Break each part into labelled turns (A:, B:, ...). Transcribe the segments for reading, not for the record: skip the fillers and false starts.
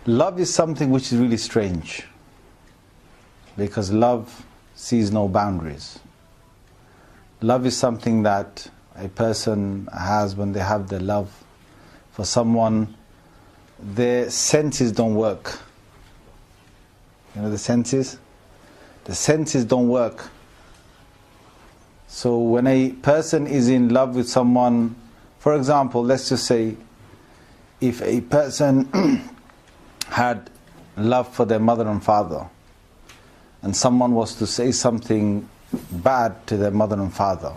A: Love is something which is really strange, because love sees no boundaries. Love is something that a person has when they have their love for someone. Their senses don't work. You know the senses? The senses don't work. So when a person is in love with someone, for example, let's just say, if a person had love for their mother and father, and someone was to say something bad to their mother and father,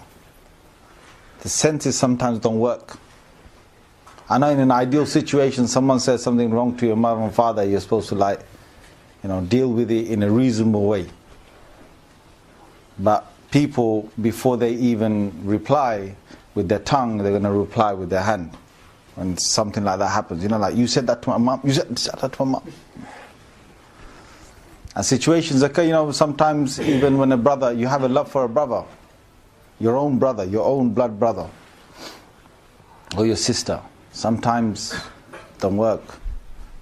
A: the senses sometimes don't work. I know in an ideal situation, someone says something wrong to your mother and father, you're supposed to deal with it in a reasonable way. But people, before they even reply with their tongue, they're going to reply with their hand. When something like that happens, like, you said that to my mom, you said that to my mom. And situations occur, sometimes even when you have a love for a brother, your own blood brother, or your sister, sometimes don't work.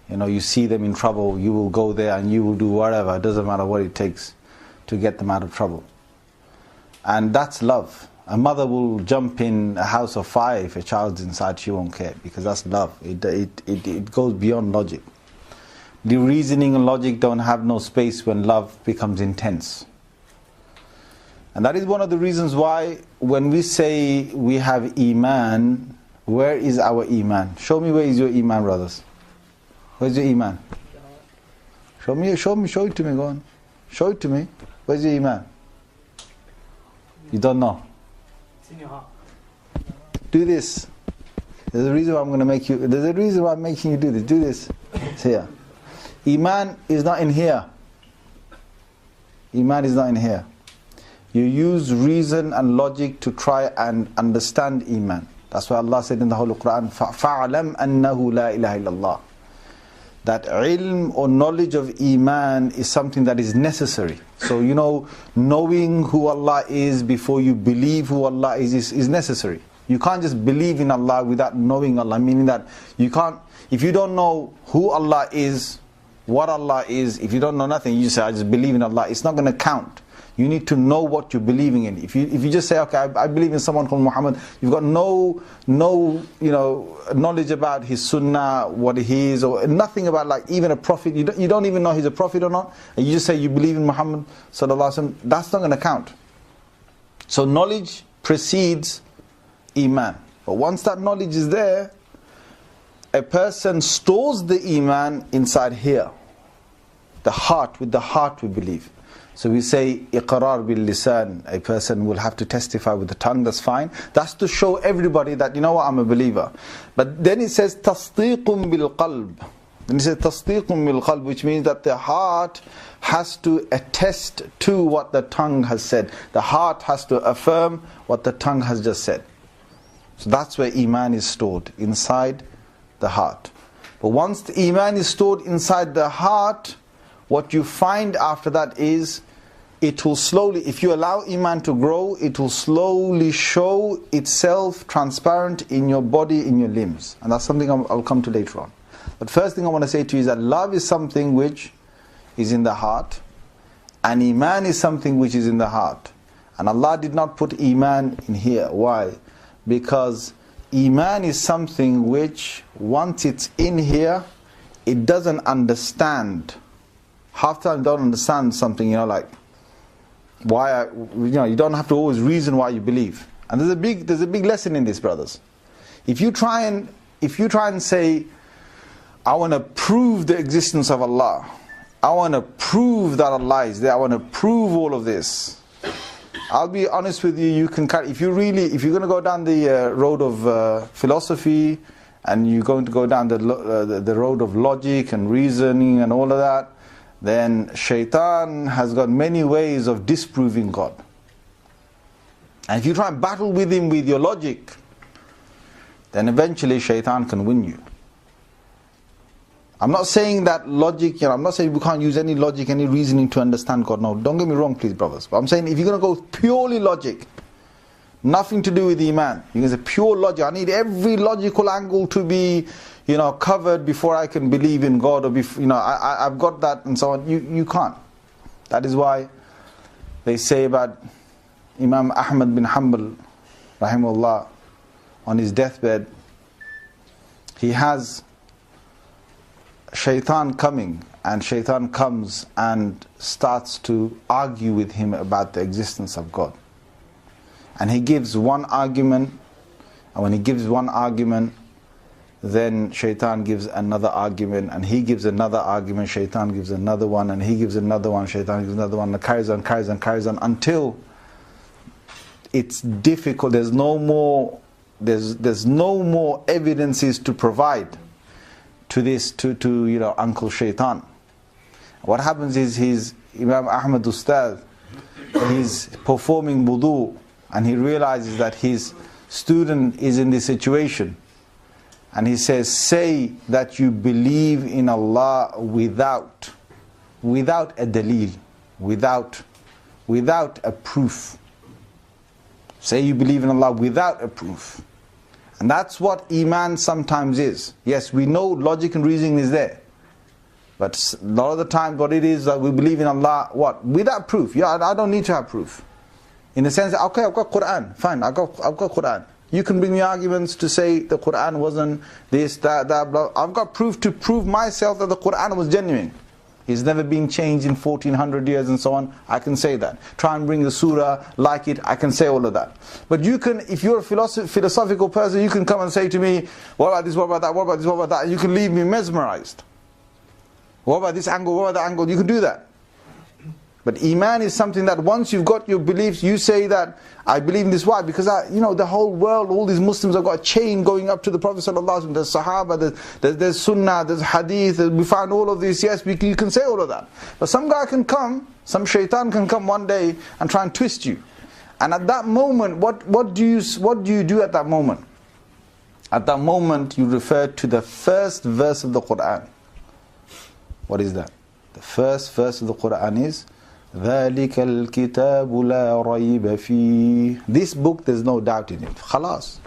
A: You see them in trouble, you will go there and you will do whatever, it doesn't matter what it takes to get them out of trouble. And that's love. A mother will jump in a house of fire if a child's inside, she won't care, because that's love. It goes beyond logic. The reasoning and logic don't have no space when love becomes intense. And that is one of the reasons why when we say we have Iman, where is our Iman? Show me where is your Iman, brothers. Where's your Iman? Show it to me, go on. Show it to me. Where's your Iman? You don't know.
B: It's in your heart.
A: Do this. There's a reason why I'm making you do this. Do this. It's here. Iman is not in here. Iman is not in here. You use reason and logic to try and understand Iman. That's why Allah said in the Holy Quran, فَعْلَمْ أَنَّهُ لَا إِلَهَ إِلَّا اللَّهِ. That ilm or knowledge of Iman is something that is necessary. So knowing who Allah is before you believe who Allah is necessary. You can't just believe in Allah without knowing Allah, meaning that you can't, if you don't know who Allah is, what Allah is, if you don't know nothing, you just say, I just believe in Allah, it's not going to count. You need to know what you're believing in. If you just say, okay, I believe in someone called Muhammad, you've got no knowledge about his sunnah, what he is, or nothing about even a prophet. You don't even know he's a prophet or not, and you just say you believe in Muhammad sallallahu alaihi wasallam. That's not going to count. So knowledge precedes Iman. But once that knowledge is there, a person stores the Iman inside here. The heart, with the heart we believe. So we say, iqrar bil lisan, a person will have to testify with the tongue, that's fine. That's to show everybody that, I'm a believer. But then it says, tasdiqun bil qalb. Then it says, tasdiqun bil qalb, which means that the heart has to attest to what the tongue has said. The heart has to affirm what the tongue has just said. So that's where Iman is stored, inside the heart. But once the Iman is stored inside the heart, what you find after that is, it will slowly, if you allow Iman to grow, it will slowly show itself transparent in your body, in your limbs. And that's something I'll come to later on. But first thing I want to say to you is that love is something which is in the heart, and Iman is something which is in the heart. And Allah did not put Iman in here. Why? Because Iman is something which, once it's in here, it doesn't understand. Half the time you don't understand something, why you don't have to always reason why you believe. And there's a big lesson in this, brothers. If you try and say, I want to prove the existence of Allah, I want to prove that Allah is there, I want to prove all of this, I'll be honest with you, if you're going to go down the road of philosophy, and you're going to go down the road of logic and reasoning and all of that, then shaitan has got many ways of disproving God. And if you try and battle with him with your logic, then eventually shaitan can win you. I'm not saying that logic, I'm not saying we can't use any logic, any reasoning to understand God. No, don't get me wrong, please, brothers. But I'm saying if you're going to go purely logic, Nothing to do with Iman. You can say pure logic. I need every logical angle to be, covered before I can believe in God, or before, I've got that and so on. You can't. That is why they say about Imam Ahmad bin Hanbal, rahimahullah, on his deathbed, he has shaitan coming, and shaitan comes and starts to argue with him about the existence of God. And he gives one argument, and when he gives one argument, then shaitan gives another argument, and he gives another argument, shaitan gives another one, and he gives another one, shaitan gives another one, and carries on until it's difficult. There's no more evidences to provide to this, to Uncle Shaitan. What happens is his Imam Ahmad Ustad, he's performing wudu, and he realizes that his student is in this situation, and he says, say that you believe in Allah without a dalil, without a proof. Say you believe in Allah without a proof. And that's what Iman sometimes is. Yes, we know logic and reasoning is there, but a lot of the time what it is that we believe in Allah, what? Without proof. Yeah, I don't need to have proof. In the sense that, okay, I've got Quran, fine, I've got Quran. You can bring me arguments to say the Quran wasn't this, that, blah. I've got proof to prove myself that the Quran was genuine. It's never been changed in 1400 years and so on. I can say that. Try and bring the surah like it, I can say all of that. But you can, if you're a philosophical person, you can come and say to me, what about this, what about that, what about this, what about that? And you can leave me mesmerized. What about this angle, what about that angle? You can do that. But Iman is something that once you've got your beliefs, you say that, I believe in this. Why? Because the whole world, all these Muslims have got a chain going up to the Prophet ﷺ. There's Sahaba, there's Sunnah, there's Hadith, we find all of this. Yes, you can say all of that. But some guy can come, some shaitan can come one day and try and twist you. And at that moment, what do you do at that moment? At that moment, you refer to the first verse of the Quran. What is that? The first verse of the Quran is, ذَلِكَ الْكِتَابُ لَا رَيْبَ فِيهِ. This book, there's no doubt in it. Khalas.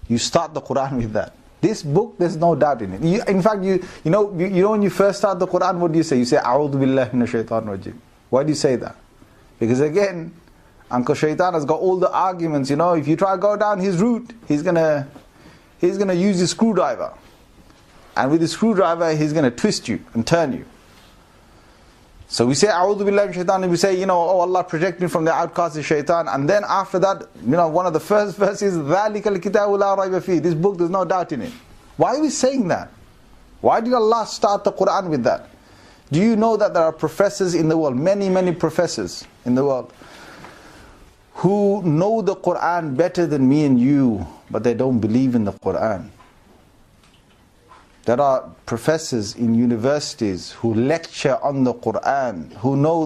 A: You start the Quran with that. This book, there's no doubt in it. In fact, you know when you first start the Quran, what do you say? You say, أَعُوذُ بِاللَّهِ مِنَ الشَّيْطَانِ الرَّجِيمِ. Why do you say that? Because again, Uncle Shaitan has got all the arguments. If you try to go down his route, he's gonna use his screwdriver. And with his screwdriver, he's gonna twist you and turn you. So we say, A'udhu Billahi Min Shaitan, and we say, oh Allah, protect me from the outcast of Shaitan. And then after that, one of the first verses, ذَلِكَ الْكِتَابُ لَا رَيْبَ فِيهِ. This book, there's no doubt in it. Why are we saying that? Why did Allah start the Quran with that? Do you know that there are professors in the world, many professors in the world, who know the Quran better than me and you, but they don't believe in the Quran? There are professors in universities who lecture on the Quran, who know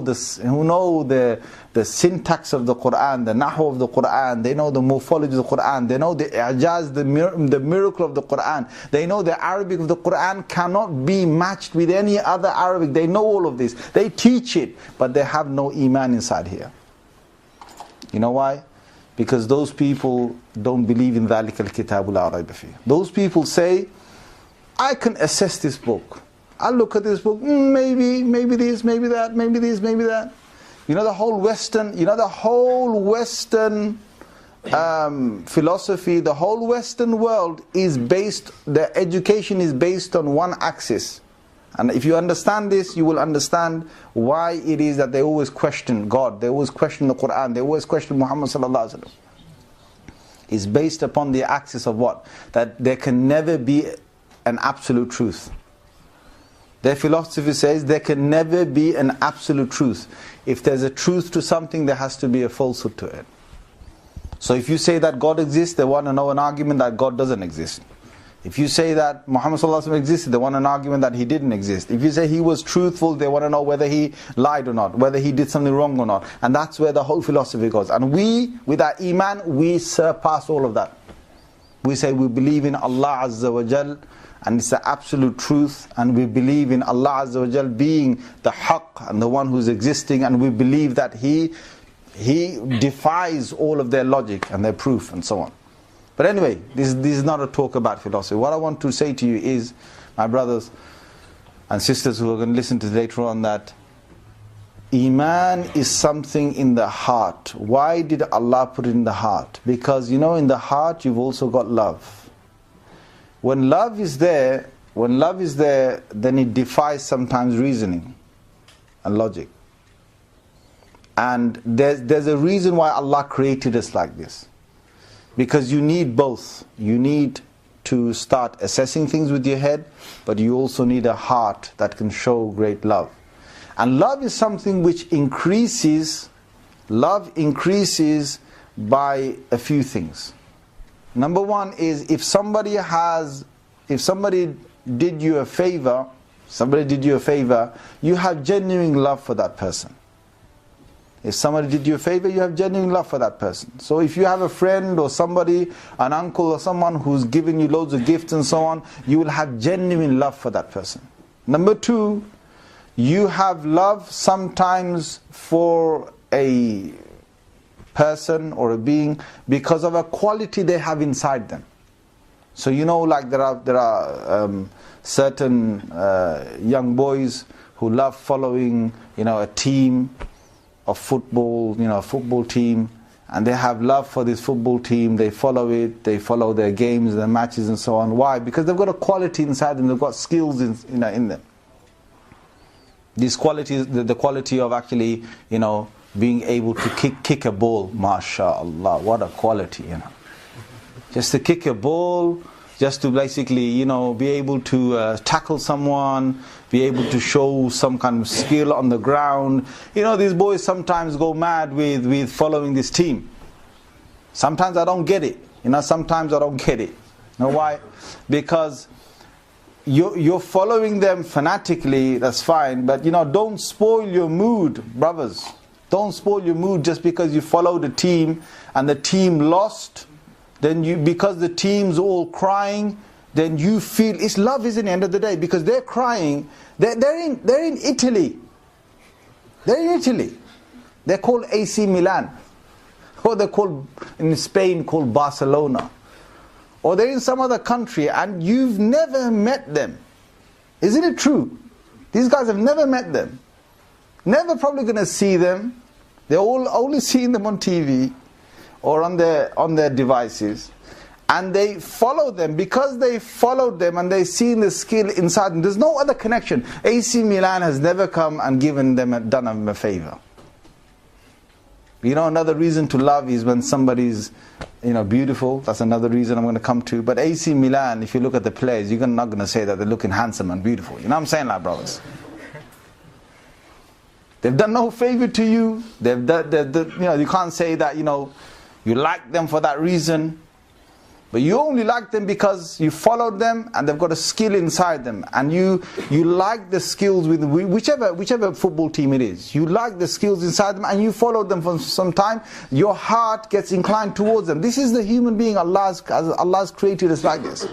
A: the syntax of the Quran, the nahu of the Quran, they know the morphology of the Quran, they know the i'jaz, the miracle of the Quran, they know the Arabic of the Quran cannot be matched with any other Arabic. They know all of this. They teach it, but they have no Iman inside here. You know why? Because those people don't believe in ذَلِكَ الْكِتَابُ لَا رَيْبَ فِيهِ. Those people say, I can assess this book. I look at this book, maybe this, maybe that, maybe this, maybe that. The whole Western philosophy, the whole Western world is based, their education is based on one axis. And if you understand this, you will understand why it is that they always question God, they always question the Quran, they always question Muhammad sallallahu alaihi wasallam. It's based upon the axis of what? That there can never be an absolute truth. Their philosophy says there can never be an absolute truth. If there's a truth to something, there has to be a falsehood to it. So if you say that God exists, they want to know an argument that God doesn't exist. If you say that Muhammad sallallahu alaihi wasallam existed, they want an argument that he didn't exist. If you say he was truthful, they want to know whether he lied or not, whether he did something wrong or not. And that's where the whole philosophy goes. And we, with our Iman, we surpass all of that. We say we believe in Allah Azza wa Jal, and it's the absolute truth, and we believe in Allah Azza wa Jal being the haqq and the one who's existing, and we believe that He he defies all of their logic and their proof and so on. But anyway, this is not a talk about philosophy. What I want to say to you is, my brothers and sisters who are going to listen to later on, that Iman is something in the heart. Why did Allah put it in the heart? Because in the heart you've also got love. When love is there, then it defies sometimes reasoning and logic. And there's a reason why Allah created us like this. Because you need both. You need to start assessing things with your head, but you also need a heart that can show great love. And love is something which increases. Love increases by a few things. Number one is, if somebody did you a favor, you have genuine love for that person. If somebody did you a favor, you have genuine love for that person. So if you have a friend or somebody, an uncle or someone who's given you loads of gifts and so on, you will have genuine love for that person. Number two, you have love sometimes for a person or a being because of a quality they have inside them. So like there are certain young boys who love following a team of football, a football team, and they have love for this football team. They follow it, they follow their games, their matches and so on. Why? Because they've got a quality inside them, they've got skills in them. These qualities, the quality of actually, being able to kick a ball, mashallah, what a quality, Just to kick a ball, just to basically, be able to tackle someone, be able to show some kind of skill on the ground. These boys sometimes go mad with following this team. Sometimes I don't get it. Sometimes I don't get it. You know why? Because you're following them fanatically, that's fine, but don't spoil your mood, brothers. Don't spoil your mood just because you follow the team and the team lost. Then because the team's all crying, then you feel it's love, isn't it, at the end of the day? Because they're crying. They're in Italy. They're in Italy. They're called AC Milan. Or they're called, in Spain, called Barcelona. Or they're in some other country and you've never met them. Isn't it true? These guys have never met them. Never probably going to see them. They're all only seeing them on TV or on their devices. And they follow them because they followed them and they've seen the skill inside them. There's no other connection. AC Milan has never come and done them a favor. Another reason to love is when somebody's beautiful. That's another reason I'm going to come to. But AC Milan, if you look at the players, you're not going to say that they're looking handsome and beautiful. You know what I'm saying, brothers? They've done no favor to you. You can't say that you like them for that reason. But you only like them because you followed them and they've got a skill inside them. And you like the skills with whichever football team it is. You like the skills inside them and you followed them for some time. Your heart gets inclined towards them. This is the human being Allah's created us like this.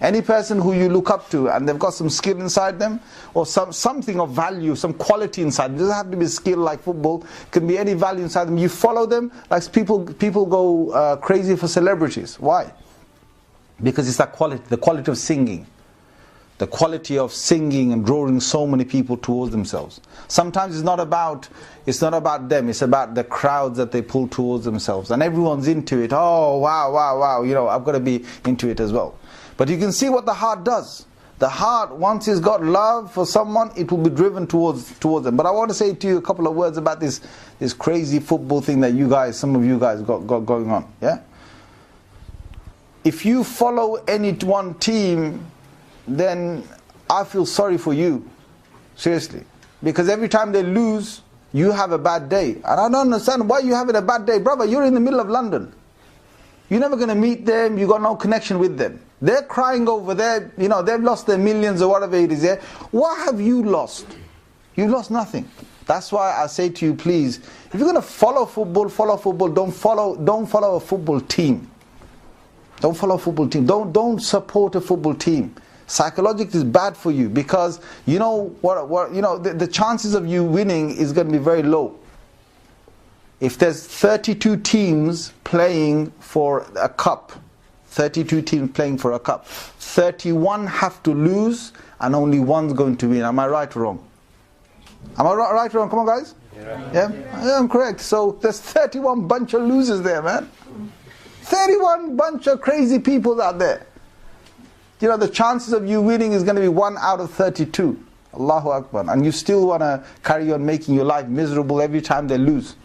A: Any person who you look up to and they've got some skill inside them or something of value, some quality inside them. It doesn't have to be skill like football. It can be any value inside them. You follow them like people go crazy for celebrities. Why? Because it's that quality, the quality of singing. The quality of singing and drawing so many people towards themselves. Sometimes it's not about them, it's about the crowds that they pull towards themselves. And everyone's into it. Oh, wow, I've got to be into it as well. But you can see what the heart does. The heart, once it's got love for someone, it will be driven towards them. But I want to say to you a couple of words about this crazy football thing that some of you guys got going on. Yeah? If you follow any one team, then I feel sorry for you. Seriously. Because every time they lose, you have a bad day. And I don't understand why you're having a bad day. Brother, you're in the middle of London. You're never going to meet them. You've got no connection with them. They're crying over there. They've lost their millions or whatever it is there. What have you lost? You lost nothing. That's why I say to you, please, if you're going to follow football, Don't follow a football team. Don't follow a football team. Don't support a football team. Psychologically is bad for you because the chances of you winning is going to be very low. If there's 32 teams playing for a cup, 32 teams playing for a cup, 31 have to lose and only one's going to win. Am I right or wrong? Am I right or wrong? Come on, guys. Yeah, I'm correct. So there's 31 bunch of losers there, man. 31 bunch of crazy people out there. You know, the chances of you winning is going to be 1 out of 32. Allahu Akbar. And you still want to carry on making your life miserable every time they lose.